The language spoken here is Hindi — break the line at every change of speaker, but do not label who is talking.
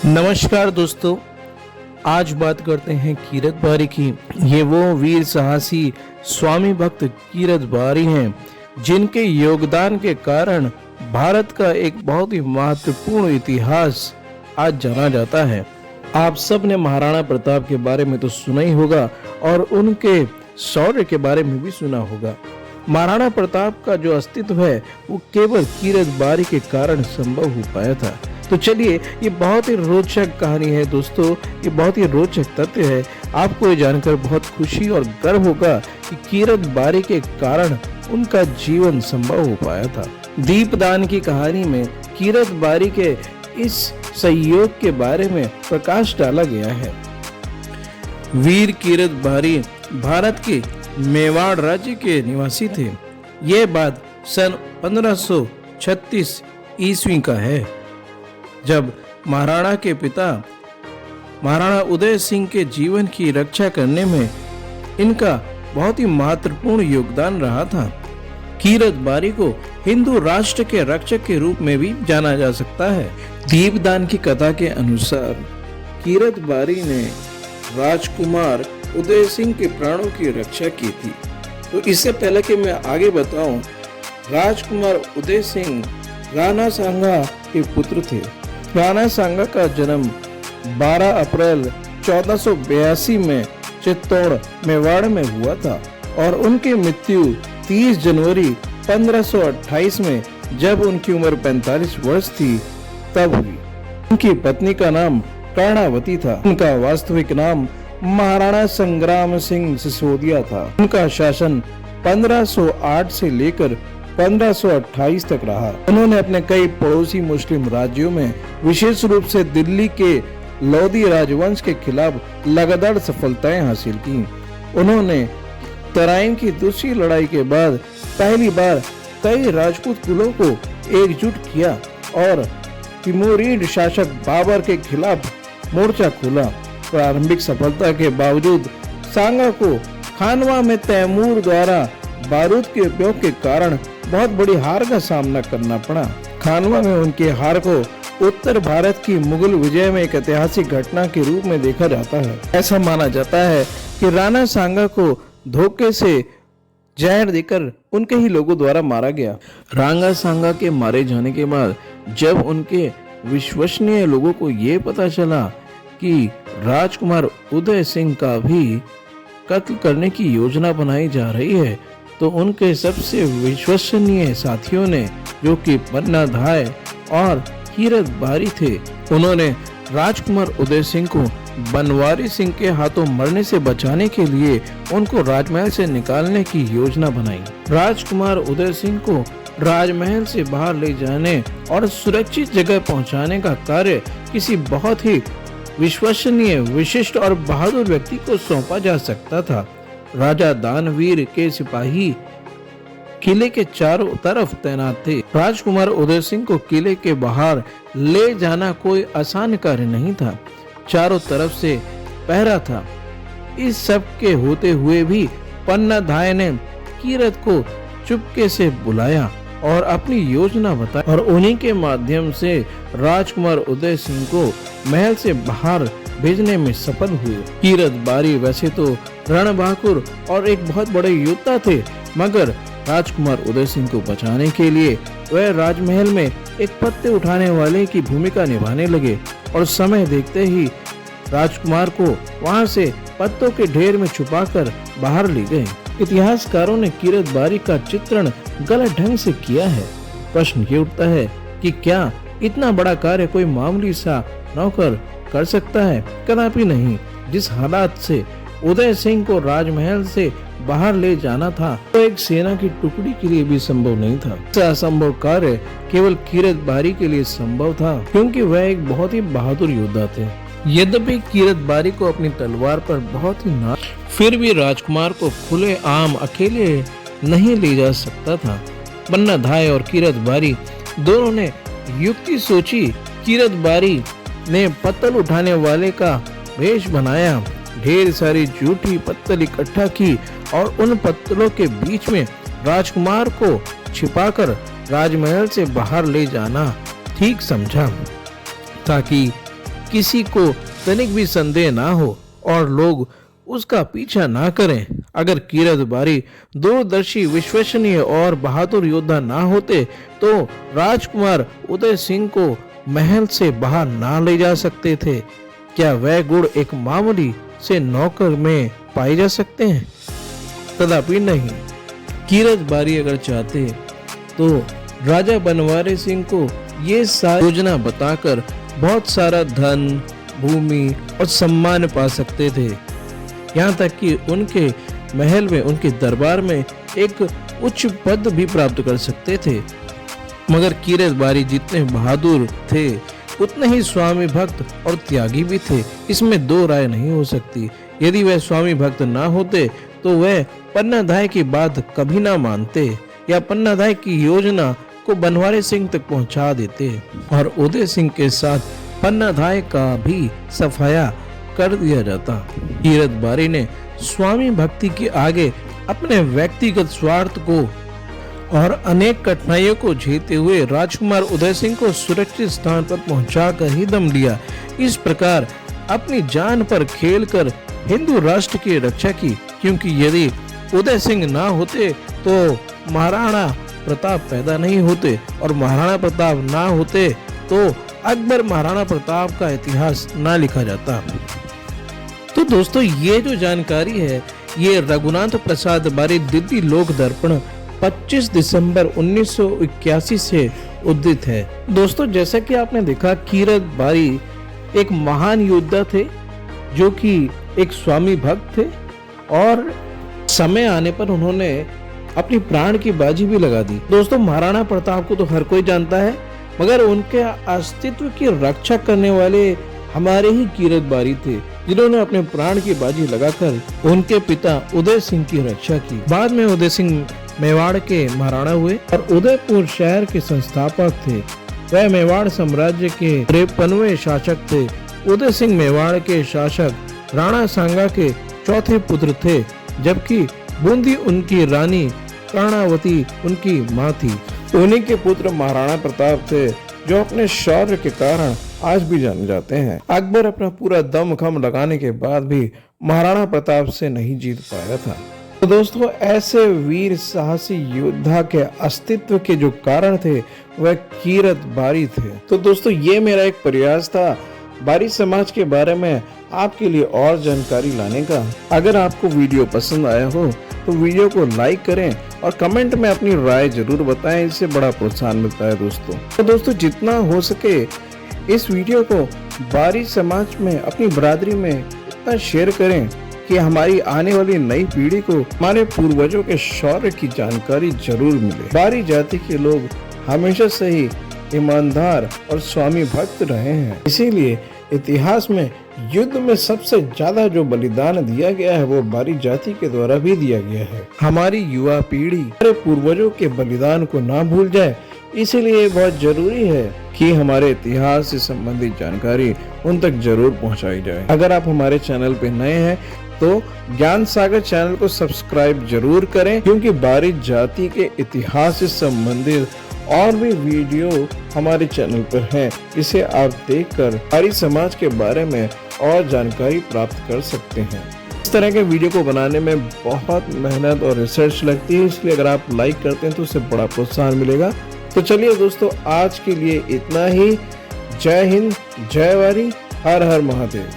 नमस्कार दोस्तों, आज बात करते हैं कीरत बारी की। ये वो वीर साहसी स्वामी भक्त कीरत बारी हैं जिनके योगदान के कारण भारत का एक बहुत ही महत्वपूर्ण इतिहास आज जाना जाता है। आप सब ने महाराणा प्रताप के बारे में तो सुना ही होगा और उनके शौर्य के बारे में भी सुना होगा। महाराणा प्रताप का जो अस्तित्व है वो केवल कीरत बारी के कारण संभव हो पाया था। तो चलिए, ये बहुत ही रोचक कहानी है दोस्तों, ये बहुत ही रोचक तथ्य है। आपको ये जानकर बहुत खुशी और गर्व होगा कि कीरत बारी के कारण उनका जीवन संभव हो पाया था। दीपदान की कहानी में कीरत बारी के इस सहयोग के बारे में प्रकाश डाला गया है। वीर कीरत बारी भारत के मेवाड़ राज्य के निवासी थे। यह बात सन 1536 ईस्वी का है, जब महाराणा के पिता महाराणा उदय सिंह के जीवन की रक्षा करने में इनका बहुत ही महत्वपूर्ण योगदान रहा था। कीरत बारी को हिंदू राष्ट्र के रक्षक के रूप में भी जाना जा सकता है। दीपदान की कथा के अनुसार कीरत बारी ने राजकुमार उदय सिंह के प्राणों की रक्षा की थी। तो इससे पहले कि मैं आगे बताऊं, राजकुमार उदय सिंह राणा सांगा के पुत्र थे। राणा सांगा का जन्म 12 अप्रैल 1482 में चित्तौड़ मेवाड़ में हुआ था और उनकी मृत्यु 30 जनवरी 1528 में, जब उनकी उम्र 45 वर्ष थी, तब हुई। उनकी पत्नी का नाम कर्णावती था। उनका वास्तविक नाम महाराणा संग्राम सिंह सिसोदिया था। उनका शासन 1508 से लेकर 1528 तक रहा। उन्होंने अपने कई पड़ोसी मुस्लिम राज्यों में, विशेष रूप से दिल्ली के लोधी राजवंश के खिलाफ लगातार सफलताएं हासिल की। उन्होंने तराइन की दूसरी लड़ाई के बाद पहली बार कई राजपूत कुलों को एकजुट किया और तिमोरीड शासक बाबर के खिलाफ मोर्चा खोला। प्रारंभिक सफलता के बावजूद सांगा को खानवा में तैमूर द्वारा बारूद के उपयोग के कारण बहुत बड़ी हार का सामना करना पड़ा। खानवा में उनके हार को उत्तर भारत की मुगल विजय में एक ऐतिहासिक घटना के रूप में देखा जाता है। ऐसा माना जाता है कि राणा सांगा को धोखे से जहर देकर उनके ही लोगों द्वारा मारा गया। राणा सांगा के मारे जाने के बाद जब उनके विश्वसनीय लोगों को ये पता चला कि राजकुमार उदय सिंह का भी कत्ल करने की योजना बनाई जा रही है, तो उनके सबसे विश्वसनीय साथियों ने, जो कि पन्ना धाय और कीरत बारी थे, उन्होंने राजकुमार उदय सिंह को बनवारी सिंह के हाथों मरने से बचाने के लिए उनको राजमहल से निकालने की योजना बनाई। राजकुमार उदय सिंह को राजमहल से बाहर ले जाने और सुरक्षित जगह पहुंचाने का कार्य किसी बहुत ही विश्वसनीय, विशिष्ट और बहादुर व्यक्ति को सौंपा जा सकता था। राजा दानवीर के सिपाही किले के चारों तरफ तैनात थे। राजकुमार उदय सिंह को किले के बाहर ले जाना कोई आसान कार्य नहीं था। चारों तरफ से पहरा था। इस सब के होते हुए भी पन्ना धाय ने कीरत को चुपके से बुलाया और अपनी योजना बताई और उन्हीं के माध्यम से राजकुमार उदय सिंह को महल से बाहर भेजने में सफल हुए। कीरत बारी वैसे तो रणबहादुर और एक बहुत बड़े योद्धा थे, मगर राजकुमार उदय सिंह को बचाने के लिए वह राजमहल में एक पत्ते उठाने वाले की भूमिका निभाने लगे और समय देखते ही राजकुमार को वहां से पत्तों के ढेर में छुपाकर बाहर ले गए। इतिहासकारों ने कीरत बारी का चित्रण गलत ढंग से किया है। प्रश्न ये उठता है कि क्या इतना बड़ा कार्य कोई मामूली सा नौकर कर सकता है? कदापि नहीं। जिस हालात से उदय सिंह को राजमहल से बाहर ले जाना था, तो एक सेना की टुकड़ी के लिए भी संभव नहीं था। ऐसा असंभव कार्य केवल कीरत बारी के लिए संभव था, क्योंकि वह एक बहुत ही बहादुर योद्धा थे। यद्यपि कीरत बारी को अपनी तलवार पर बहुत ही नाज, फिर भी राजकुमार को खुले आम अकेले नहीं ले जा सकता था। पन्ना धाय और कीरत बारी दोनों ने युक्ति सोची। कीरत बारी ने पत्तल उठाने वाले का वेश बनाया, ढेर सारी झूठी पत्तल इकट्ठा की और उन पत्तलों के बीच में राजकुमार को छिपाकर राजमहल से बाहर ले जाना ठीक समझा, ताकि किसी को तनिक भी संदेह ना हो और लोग उसका पीछा ना करें। अगर कीरत बारी दूरदर्शी, विश्वसनीय और बहादुर योद्धा ना होते तो राजकुमार उदय सिंह को महल से बाहर ना ले जा सकते थे। क्या वह गुण एक मामूली से नौकर में पाए जा सकते हैं? कदापि नहीं। कीरत बारी अगर चाहते तो राजा बनवारी सिंह को ये सारी योजना बताकर बहुत सारा धन, भूमि और सम्मान पा सकते थे। यहाँ तक कि उनके महल में, उनके दरबार में एक उच्च पद भी प्राप्त कर सकते थे। मगर कीरत बारी जितने बहादुर थे उतने ही स्वामी भक्त और त्यागी भी थे, इसमें दो राय नहीं हो सकती। यदि वह स्वामी भक्त ना होते तो वह पन्नाधाय की बात कभी ना मानते या पन्नाधाय की योजना को बनवारी सिंह तक पहुंचा देते और उदय सिंह के साथ पन्नाधाय का भी सफाया कर दिया जाता। कीरत बारी ने स्वामी भक्ति के आगे अपने व्यक्तिगत स्वार्थ को और अनेक कठिनाइयों को झेलते हुए राजकुमार उदय सिंह को सुरक्षित स्थान पर पहुंचाकर ही दम लिया। इस प्रकार अपनी जान पर खेलकर हिंदू राष्ट्र की रक्षा की, क्योंकि यदि उदय सिंह ना होते तो महाराणा प्रताप पैदा नहीं होते और महाराणा प्रताप ना होते तो अकबर महाराणा प्रताप का इतिहास ना लिखा जाता। तो दोस्तों, ये जो जानकारी है ये रघुनाथ प्रसाद बारी दिल्ली लोक दर्पण 25 दिसंबर 1981 से उद्धृत है। दोस्तों, जैसा कि आपने देखा, कीरत बारी एक महान योद्धा थे जो कि एक स्वामी भक्त थे और समय आने पर उन्होंने अपनी प्राण की बाजी भी लगा दी। दोस्तों, महाराणा प्रताप को तो हर कोई जानता है, मगर उनके अस्तित्व की रक्षा करने वाले हमारे ही कीरत बारी थे, जिन्होंने अपने प्राण की बाजी लगाकर उनके पिता उदय सिंह की रक्षा की। बाद में उदय सिंह मेवाड़ के महाराणा हुए और उदयपुर शहर के संस्थापक थे। वह मेवाड़ साम्राज्य के 53वें शासक थे। उदय सिंह मेवाड़ के शासक राणा सांगा के चौथे पुत्र थे, जबकि बूंदी उनकी रानी कर्णावती उनकी मां थी। उन्हीं के पुत्र महाराणा प्रताप थे, जो अपने शौर्य के कारण आज भी जाने जाते हैं। अकबर अपना पूरा दमखम लगाने के बाद भी महाराणा प्रताप से नहीं जीत पाया था। तो दोस्तों, ऐसे वीर साहसी योद्धा के अस्तित्व के जो कारण थे वह कीरत बारी थे। तो दोस्तों, ये मेरा एक प्रयास था बारी समाज के बारे में आपके लिए और जानकारी लाने का। अगर आपको वीडियो पसंद आया हो तो वीडियो को लाइक करें और कमेंट में अपनी राय जरूर बताएं, इससे बड़ा प्रोत्साहन मिलता है दोस्तों। तो दोस्तों, जितना हो सके इस वीडियो को बारी समाज में, अपनी बरादरी में इतना शेयर करें कि हमारी आने वाली नई पीढ़ी को हमारे पूर्वजों के शौर्य की जानकारी जरूर मिले। बारी जाति के लोग हमेशा से ही ईमानदार और स्वामी भक्त रहे हैं, इसीलिए इतिहास में युद्ध में सबसे ज्यादा जो बलिदान दिया गया है वो बारी जाति के द्वारा भी दिया गया है। हमारी युवा पीढ़ी हमारे पूर्वजों के बलिदान को ना भूल जाए, इसीलिए बहुत जरूरी है कि हमारे इतिहास से संबंधित जानकारी उन तक जरूर पहुंचाई जाए। अगर आप हमारे चैनल पे नए हैं तो ज्ञान सागर चैनल को सब्सक्राइब जरूर करें, क्योंकि बारी जाति के इतिहास से संबंधित और भी वीडियो हमारे चैनल पर हैं। इसे आप देखकर बारी समाज के बारे में और जानकारी प्राप्त कर सकते हैं। इस तरह के वीडियो को बनाने में बहुत मेहनत और रिसर्च लगती है, इसलिए अगर आप लाइक करते हैं तो उससे बड़ा प्रोत्साहन मिलेगा। तो चलिए दोस्तों, आज के लिए इतना ही। जय हिंद, जय बारी, हर हर महादेव।